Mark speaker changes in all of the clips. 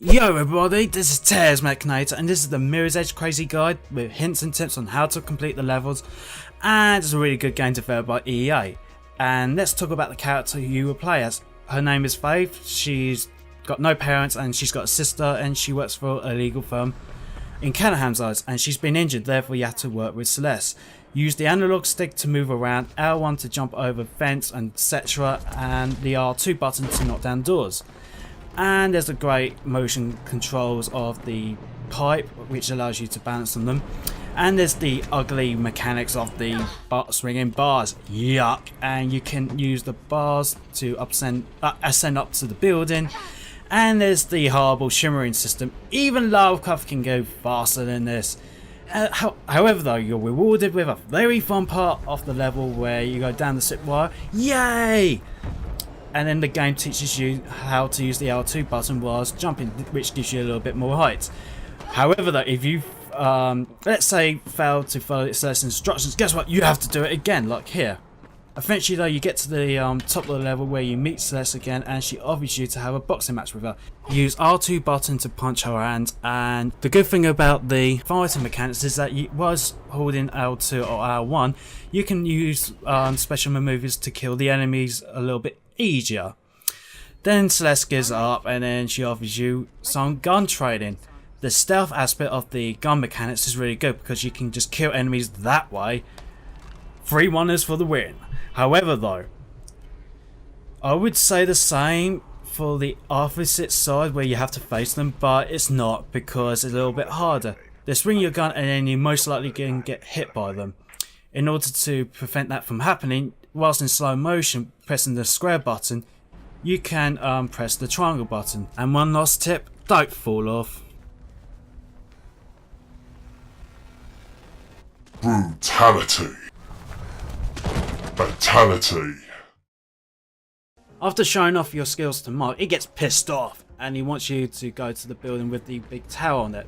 Speaker 1: Yo everybody, this is Jacknife and this is the Mirror's Edge Crazy Guide with hints and tips on how to complete the levels, and it's a really good game developed by EA. And let's talk about the character who you will play as. Her name is Faith, she's got no parents and she's got a sister and she works for a legal firm in Canaham's eyes, and she's been injured, therefore you have to work with Celeste. Use the analog stick to move around, L1 to jump over fence and etc, and the R2 button to knock down doors. And there's the great motion controls of the pipe which allows you to balance on them, and there's the ugly mechanics of the swinging bars, yuck, and you can use the bars to ascend up to the building. And there's the horrible shimmering system. Even Lovecraft can go faster than this. However though, you're rewarded with a very fun part of the level where you go down the zip wire, yay! And then the game teaches you how to use the L2 button whilst jumping, which gives you a little bit more height. However though, if you let's say fail to follow its instructions, guess what, you have to do it again, like here. Eventually though, you get to the top of the level where you meet Celeste again, and she offers you to have a boxing match with her. Use R2 button to punch her hand, and the good thing about the fighting mechanics is that you was holding L2 or L1, you can use special maneuvers to kill the enemies a little bit easier. Then Celeste gives up and then she offers you some gun training. The stealth aspect of the gun mechanics is really good because you can just kill enemies that way. 3-1ers for the win. However though, I would say the same for the opposite side where you have to face them, but it's not, because it's a little bit harder. They swing your gun and then you most likely can get hit by them. In order to prevent that from happening, whilst in slow motion pressing the square button, you can press the triangle button. And one last tip, don't fall off.
Speaker 2: Brutality. Fatality.
Speaker 1: After showing off your skills to Mark, he gets pissed off and he wants you to go to the building with the big tower on it.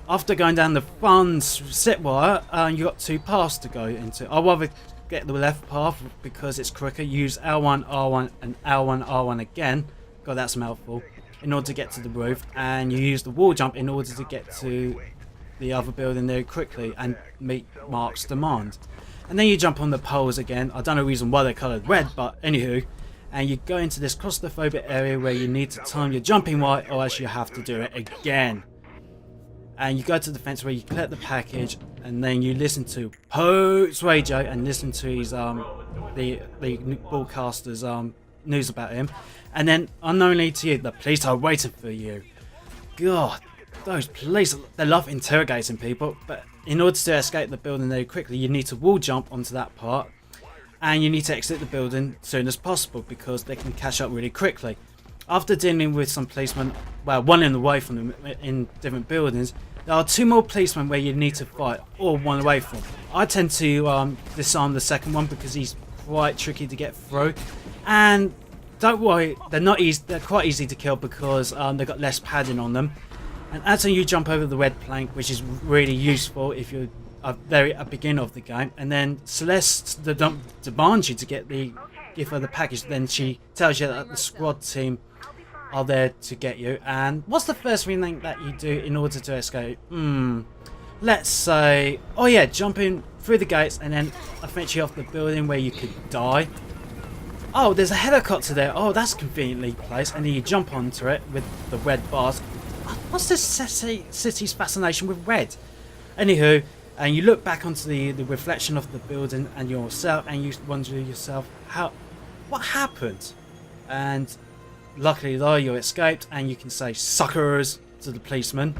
Speaker 1: After going down the fun zip wire, you got two paths to go into. I'd rather get the left path because it's quicker. Use L1, R1 and L1, R1 again. God, that's a mouthful. In order to get to the roof, and you use the wall jump in order to get to the other building there quickly and meet Mark's demand. And then you jump on the poles again. I don't know the reason why they're coloured red, but anywho. And you go into this claustrophobic area where you need to time your jumping right, or else you have to do it again. And you go to the fence where you collect the package, and then you listen to Pope's radio and listen to his the broadcaster's news about him, and then unknowingly to you, the police are waiting for you. God, those police, they love interrogating people. But in order to escape the building very quickly, you need to wall jump onto that part, and you need to exit the building as soon as possible because they can catch up really quickly. After dealing with some policemen, well, running away from them in different buildings, there are two more policemen where you need to fight or run away from. I tend to disarm the second one because he's quite tricky to get through. And don't worry, they're not easy. They're quite easy to kill because they've got less padding on them. And after you jump over the red plank, which is really useful if you're at the beginning of the game, and then Celeste demands you to give her the package. Then she tells you that the squad team are there to get you. And what's the first thing that you do in order to escape? Let's say, oh yeah, jumping through the gates and then eventually off the building where you could die. Oh, there's a helicopter there. Oh, that's conveniently placed. And then you jump onto it with the red bars. What's this city's fascination with red? Anywho, and you look back onto the reflection of the building and yourself, and you wonder to yourself, what happened? And luckily though, you escaped, and you can say suckers to the policeman.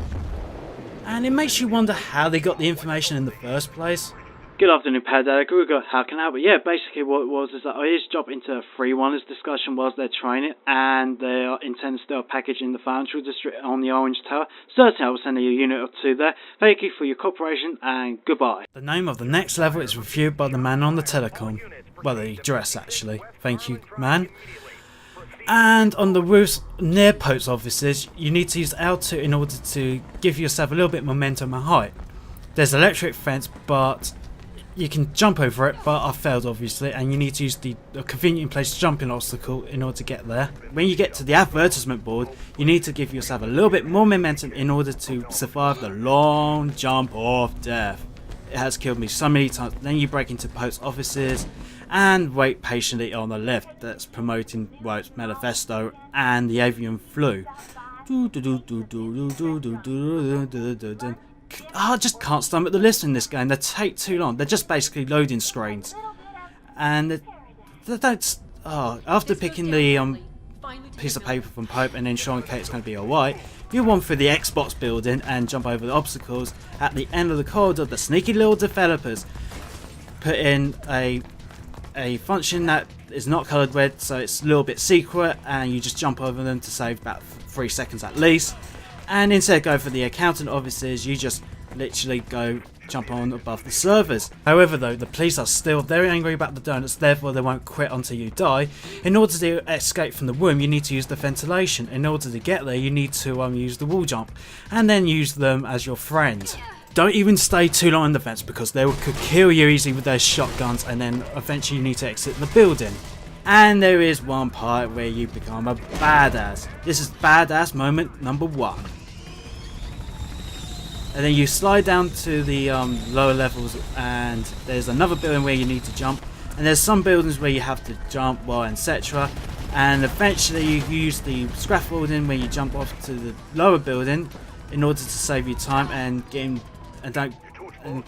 Speaker 1: And it makes you wonder how they got the information in the first place. Good afternoon, Paddock. How can I help? But yeah, basically what it was is that I just dropped into a 3-1ers discussion whilst they're training, and they are intending to steal a package in the financial district on the Orange Tower. Certainly I will send a unit or two there. Thank you for your cooperation, and goodbye. The name of the next level is reviewed by the man on the telecom. Well, the dress actually. Thank you, man. And on the roofs near post offices, you need to use L2 in order to give yourself a little bit momentum and height. There's electric fence, but you can jump over it, but I failed obviously, and you need to use the convenient place jumping obstacle in order to get there. When you get to the advertisement board, you need to give yourself a little bit more momentum in order to survive the long jump of death. It has killed me so many times. Then you break into post offices and wait patiently on the lift that's promoting White's manifesto and the avian flu. I just can't stomach the list in this game. They take too long. They're just basically loading screens, and they don't. After picking the piece of paper from Pope and ensuring Kate's going to be alright, you run through the Xbox building and jump over the obstacles. At the end of the corridor, the sneaky little developers put in a function that is not coloured red, so it's a little bit secret, and you just jump over them to save about 3 seconds at least. And instead of going for the accountant offices, you just literally go jump on above the servers. However though, the police are still very angry about the donuts, therefore they won't quit until you die. In order to escape from the room, you need to use the ventilation. In order to get there, you need to use the wall jump, and then use them as your friend. Don't even stay too long in the vents, because they could kill you easily with their shotguns, and then eventually you need to exit the building. And there is one part where you become a badass. This is badass moment number 1. And then you slide down to the lower levels, and there's another building where you need to jump. And there's some buildings where you have to jump, well, etc. And eventually you use the scaffolding where you jump off to the lower building in order to save you time and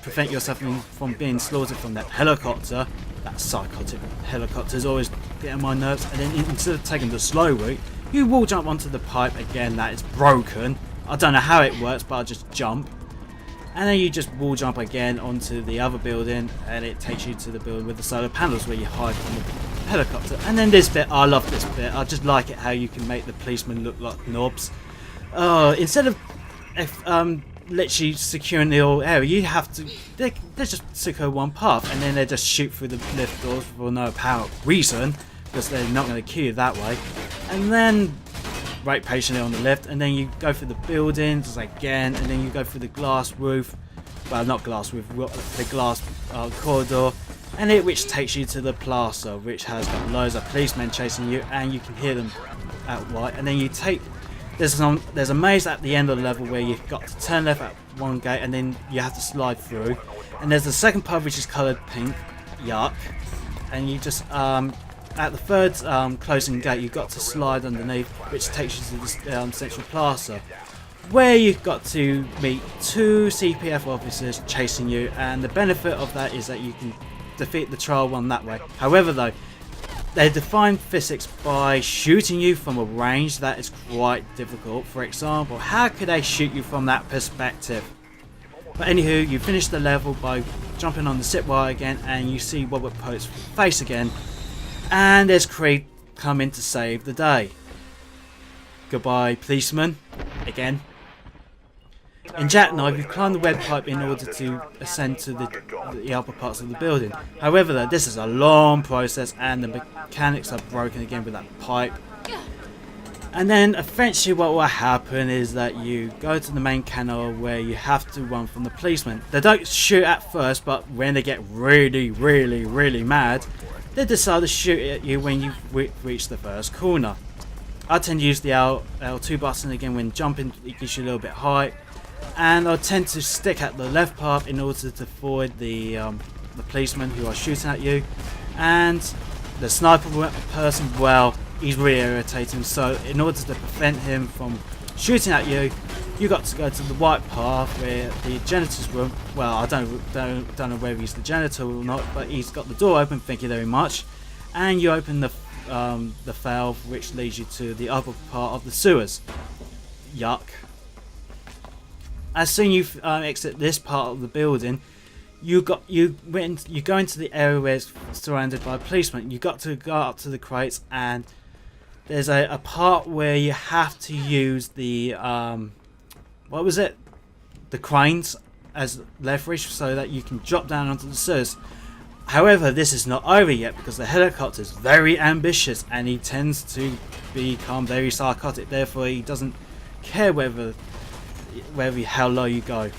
Speaker 1: prevent yourself from being slaughtered from that helicopter. That psychotic helicopter is always getting my nerves. And then instead of taking the slow route, you will jump onto the pipe again that is broken. I don't know how it works, but I just jump. And then you just wall jump again onto the other building, and it takes you to the building with the solar panels where you hide from the helicopter. And then this bit, I love this bit. I just like it how you can make the policemen look like knobs. Instead of literally securing the whole area, you have to. They just secure one path, and then they just shoot through the lift doors for no apparent reason, because they're not going to kill you that way. And then wait patiently on the lift, and then you go through the buildings again, and then you go through the glass roof. Well, not glass roof, the glass corridor, and which takes you to the plaza, which has got loads of policemen chasing you, and you can hear them outright. And then you take. There's a maze at the end of the level where you've got to turn left at one gate, and then you have to slide through. And there's the second part which is coloured pink, yuck. And you just at the third closing gate, you've got to slide underneath, which takes you to the central plaza, where you've got to meet 2 CPF officers chasing you. And the benefit of that is that you can defeat the trial one that way. However though, they define physics by shooting you from a range that is quite difficult. For example, how could they shoot you from that perspective? But anywho, you finish the level by jumping on the zip wire again, and you see Robert Pope's face again, and there's Creed coming to save the day. Goodbye, policeman. Again. In Jacknife, you climb the red pipe in order to ascend to the upper parts of the building. However though, this is a long process, and the mechanics are broken again with that pipe. And then eventually what will happen is that you go to the main canal where you have to run from the policemen. They don't shoot at first, but when they get really mad, they decide to shoot at you when you reach the first corner. I tend to use the L2 button again when jumping. It gives you a little bit height. And I tend to stick at the left path in order to avoid the policemen who are shooting at you. And the sniper person, well, he's really irritating. So in order to prevent him from shooting at you, you got to go to the white path where the janitor's room. Well, I don't know whether he's the janitor or not, but he's got the door open. Thank you very much. And you open the valve which leads you to the upper part of the sewers. Yuck. As soon as you exit this part of the building, you go into the area where it's surrounded by policemen. You got to go up to the crates, and there's a part where you have to use the what was it? The cranes as leverage so that you can drop down onto the sewers. However, this is not over yet, because the helicopter is very ambitious and he tends to become very psychotic. Therefore, he doesn't care how low you go.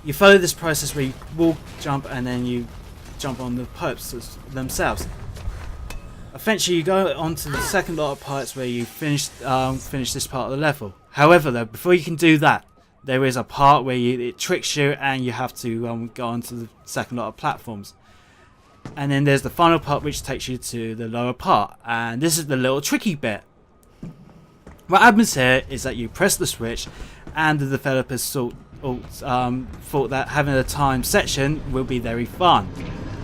Speaker 1: You follow this process where you wall jump and then you jump on the pipes themselves. Eventually you go onto the second lot of pipes where you finish this part of the level. However though, before you can do that, there is a part where it tricks you and you have to go onto the second lot of platforms. And then there's the final part which takes you to the lower part, and this is the little tricky bit. What happens here is that you press the switch, and the developers thought that having a time section will be very fun.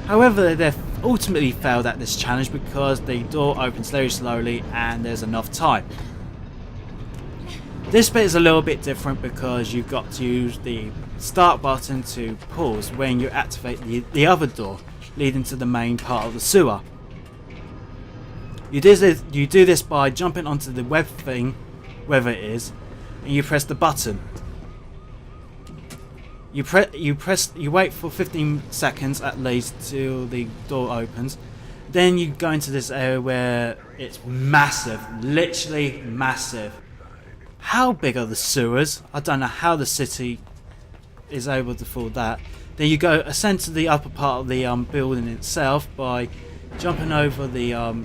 Speaker 1: However, they've ultimately failed at this challenge because the door opens very slowly and there's enough time. This bit is a little bit different because you've got to use the start button to pause when you activate the other door leading to the main part of the sewer. You do this by jumping onto the web thing, wherever it is, and you press the button. You wait for 15 seconds at least till the door opens. Then you go into this area where it's massive, literally massive. How big are the sewers? I don't know how the city is able to afford that. Then you go ascend to the upper part of the building itself by jumping over the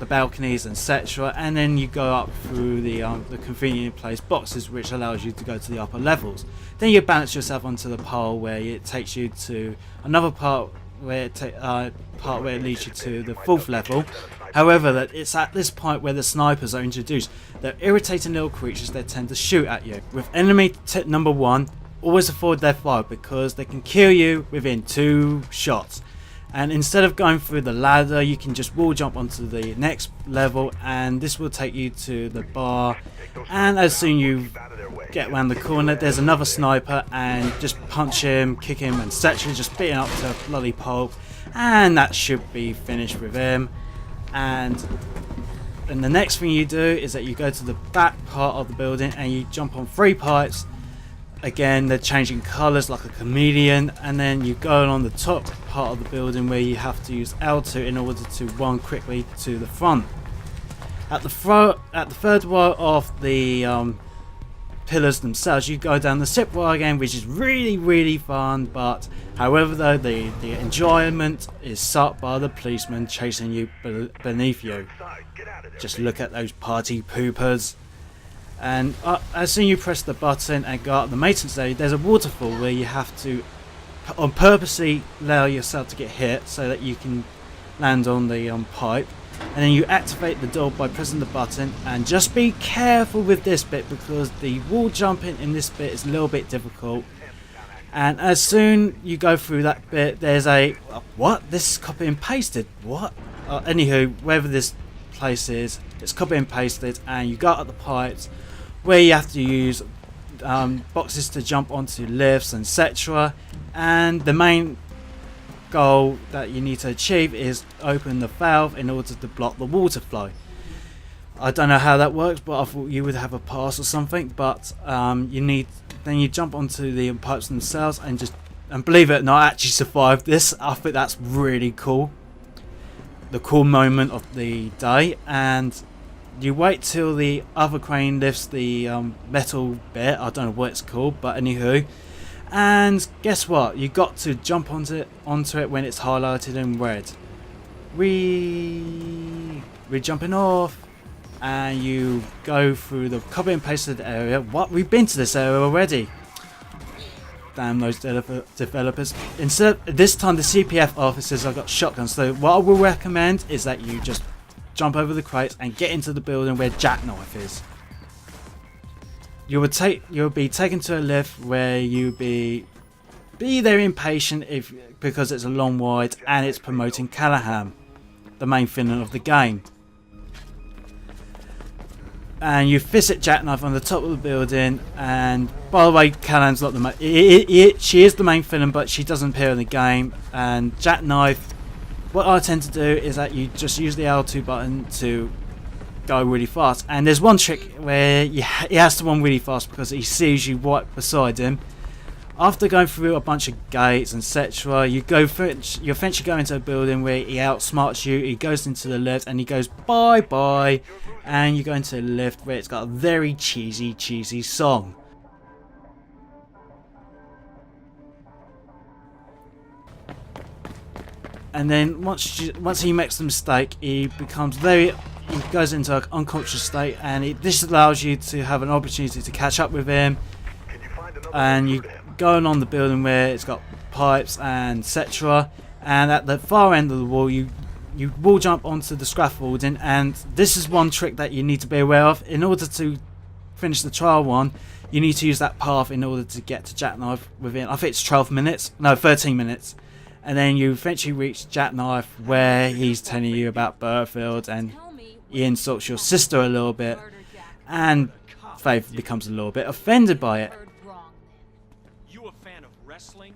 Speaker 1: balconies, etc. And then you go up through the conveniently placed boxes, which allows you to go to the upper levels. Then you balance yourself onto the pole where it takes you to another part where it leads you to the fourth level. However, it's at this point where the snipers are introduced. They're irritating little creatures that tend to shoot at you. With enemy tip number 1, always avoid their fire because they can kill you within 2 shots. And instead of going through the ladder, you can just wall jump onto the next level, and this will take you to the bar. And as soon you get around the corner, there's another sniper, and just punch him, kick him, and etc. Just beat him up to a bloody pulp, and that should be finished with him. And the next thing you do is that you go to the back part of the building and you jump on 3 pipes. Again, they're changing colours like a chameleon, and then you go on the top part of the building where you have to use L2 in order to run quickly to the front. At the third row of the pillars themselves, you go down the zip wire again, which is really fun. But however, though, the enjoyment is sucked by the policeman chasing you beneath you. Just look at those party poopers. And as soon as you press the button and go up the maintenance area, there's a waterfall where you have to on purposely allow yourself to get hit so that you can land on the pipe. And then you activate the door by pressing the button, and just be careful with this bit because the wall jumping in this bit is a little bit difficult. And as soon you go through that bit, there's a what? This is copy and pasted. What? Anywho, wherever this place is, it's copy and pasted, and you go up the pipes where you have to use boxes to jump onto lifts, etc. And the main goal that you need to achieve is open the valve in order to block the water flow. I don't know how that works, but I thought you would have a pass or something. But then you jump onto the pipes themselves and believe it or not, I actually survived this. I think that's really cool. The cool moment of the day. And you wait till the other crane lifts the metal bit. I don't know what it's called, but anywho. And guess what? You got to jump onto it when it's highlighted in red. We're jumping off, and you go through the copy and pasted area. What? We've been to this area already. Damn those developers. Instead, this time the CPF officers have got shotguns. So what I will recommend is that you just jump over the crates and get into the building where Jacknife is. You'll be taken to a lift where you'll be there impatient because it's a long ride and it's promoting Callahan, the main villain of the game. And you visit Jacknife on the top of the building, and by the way, Callahan's not the main. She is the main villain, but she doesn't appear in the game. And Jacknife, what I tend to do is that you just use the L2 button to go really fast. And there's one trick where he has to run really fast because he sees you right beside him. After going through a bunch of gates and etc., you eventually go into a building where he outsmarts you. He goes into the lift and he goes bye bye, and you go into the lift where it's got a very cheesy song. And then once he makes the mistake, he goes into an unconscious state, and this allows you to have an opportunity to catch up with him. And you go along the building where it's got pipes and etc. And at the far end of the wall, you wall jump onto the scaffolding, and this is one trick that you need to be aware of. In order to finish the trial one, you need to use that path in order to get to Jacknife within, I think it's 13 minutes. And then you eventually reach Jacknife, where he's telling you about Burfield, and he insults your sister a little bit, and Faith becomes a little bit offended by it.
Speaker 3: You a fan of wrestling?